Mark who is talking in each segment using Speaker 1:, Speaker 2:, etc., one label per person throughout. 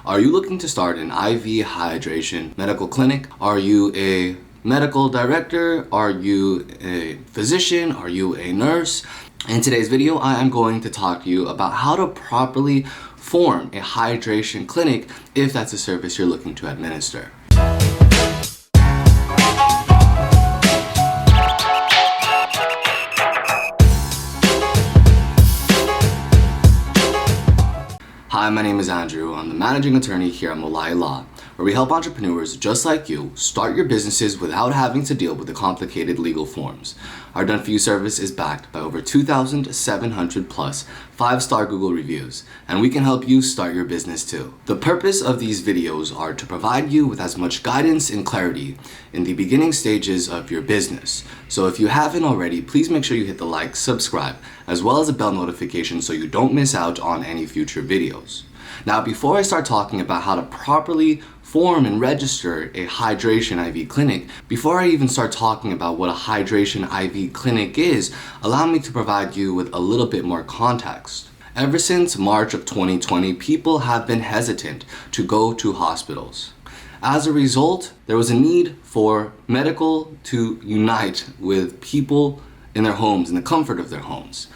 Speaker 1: Are you looking to start an IV hydration medical clinic? Are you a medical director? Are you a physician? Are you a nurse? In today's video, I am going to talk to you about how to properly form a hydration clinic if that's a service you're looking to administer. Hi, my name is Andrew. I'm the managing attorney here at Molay Law, where we help entrepreneurs just like you start your businesses without having to deal with the complicated legal forms. Our Done For You service is backed by over 2,700 plus 5-star Google reviews, and we can help you start your business too. The purpose of these videos are to provide you with as much guidance and clarity in the beginning stages of your business. So if you haven't already, please make sure you hit the like, subscribe, as well as a bell notification so you don't miss out on any future videos. Now, before I start talking about how to properly form and register a hydration IV clinic, before I even start talking about what a hydration IV clinic is, allow me to provide you with a little bit more context. Ever since March of 2020, people have been hesitant to go to hospitals. As a result, there was a need for medical to unite with people in their homes, in the comfort of their homes.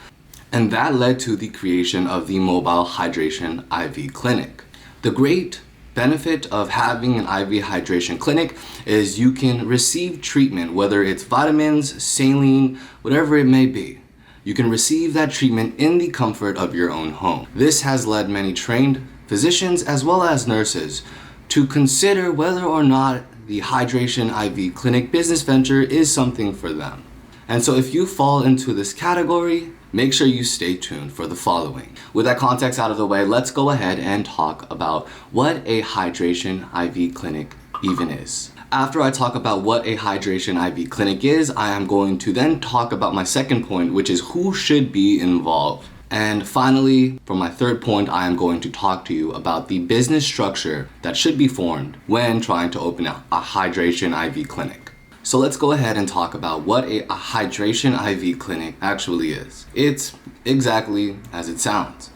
Speaker 1: And that led to the creation of the Mobile Hydration IV Clinic. The great benefit of having an IV hydration clinic is you can receive treatment, whether it's vitamins, saline, whatever it may be. You can receive that treatment in the comfort of your own home. This has led many trained physicians as well as nurses to consider whether or not the hydration IV clinic business venture is something for them. And so if you fall into this category, make sure you stay tuned for the following. With that context out of the way, let's go ahead and talk about what a hydration IV clinic even is. After I talk about what a hydration IV clinic is, I am going to then talk about my second point, which is who should be involved. And finally, for my third point, I am going to talk to you about the business structure that should be formed when trying to open a hydration IV clinic. So let's go ahead and talk about what a hydration IV clinic actually is. It's exactly as it sounds.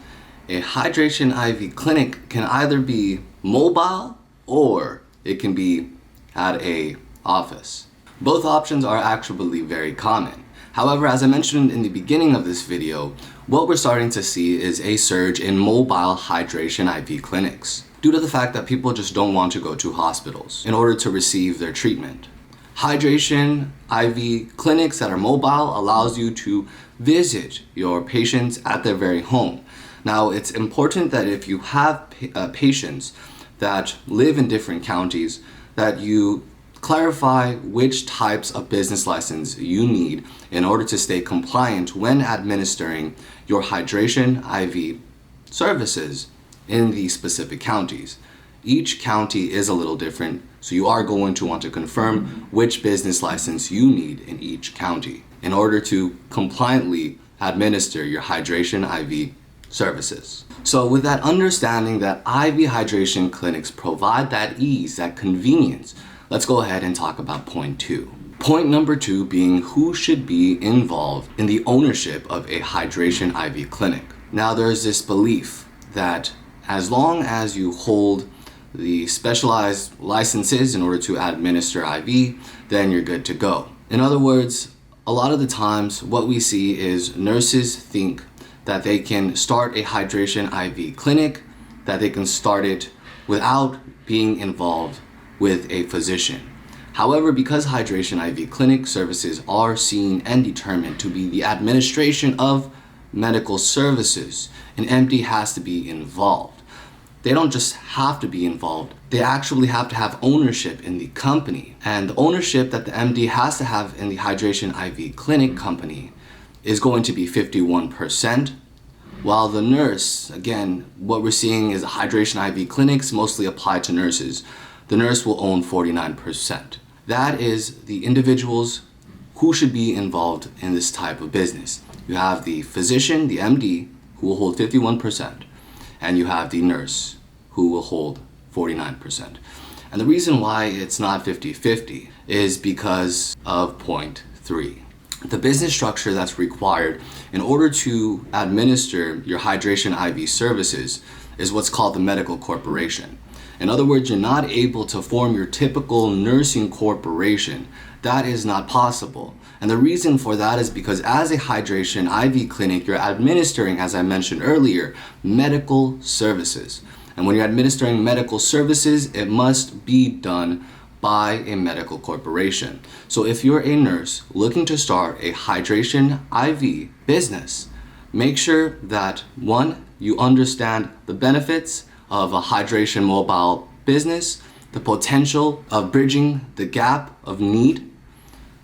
Speaker 1: A hydration IV clinic can either be mobile or it can be at a office. Both options are actually very common. However, as I mentioned in the beginning of this video, what we're starting to see is a surge in mobile hydration IV clinics due to the fact that people just don't want to go to hospitals in order to receive their treatment. Hydration IV clinics that are mobile allows you to visit your patients at their very home. Now, it's important that if you have patients that live in different counties, that you clarify which types of business license you need in order to stay compliant when administering your hydration IV services in the specific counties. Each county is a little different, so you are going to want to confirm which business license you need in each county in order to compliantly administer your hydration IV services. So with that understanding that IV hydration clinics provide that ease, that convenience, let's go ahead and talk about point 2. Point number 2 being who should be involved in the ownership of a hydration IV clinic. Now, there's this belief that as long as you hold the specialized licenses in order to administer IV, then you're good to go. In other words, a lot of the times what we see is nurses think that they can start a hydration IV clinic, that they can start it without being involved with a physician. However, because hydration IV clinic services are seen and determined to be the administration of medical services, an MD has to be involved. They don't just have to be involved, they actually have to have ownership in the company. And the ownership that the MD has to have in the hydration IV clinic company is going to be 51%, while the nurse, again, what we're seeing is the hydration IV clinics mostly apply to nurses. The nurse will own 49%. That is the individuals who should be involved in this type of business. You have the physician, the MD, who will hold 51%. And you have the nurse who will hold 49%. And the reason why it's not 50-50 is because of point 3. The business structure that's required in order to administer your hydration IV services is what's called the medical corporation. In other words, you're not able to form your typical nursing corporation. That is not possible. And the reason for that is because as a hydration IV clinic, you're administering, as I mentioned earlier, medical services. And when you're administering medical services, it must be done by a medical corporation. So if you're a nurse looking to start a hydration IV business, make sure that one, you understand the benefits of a hydration mobile business, the potential of bridging the gap of need.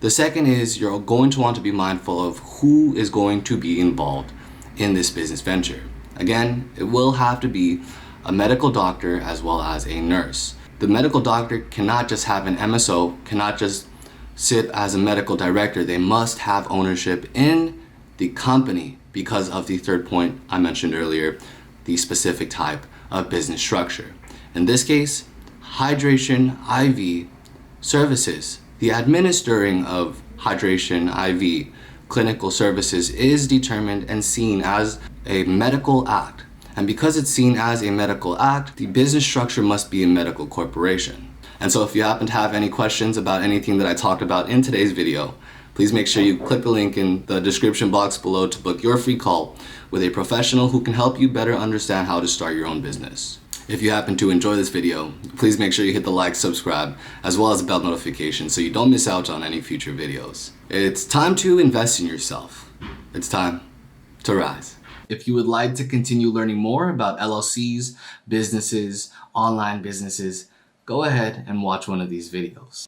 Speaker 1: The second is you're going to want to be mindful of who is going to be involved in this business venture. Again, it will have to be a medical doctor as well as a nurse. The medical doctor cannot just have an MSO, cannot just sit as a medical director. They must have ownership in the company because of the third point I mentioned earlier, the specific type of business structure. In this case, hydration IV services. The administering of hydration IV clinical services is determined and seen as a medical act. And because it's seen as a medical act, the business structure must be a medical corporation. And so if you happen to have any questions about anything that I talked about in today's video, please make sure you click the link in the description box below to book your free call with a professional who can help you better understand how to start your own business. If you happen to enjoy this video, please make sure you hit the like, subscribe, as well as the bell notification so you don't miss out on any future videos. It's time to invest in yourself. It's time to rise. If you would like to continue learning more about LLCs, businesses, online businesses, go ahead and watch one of these videos.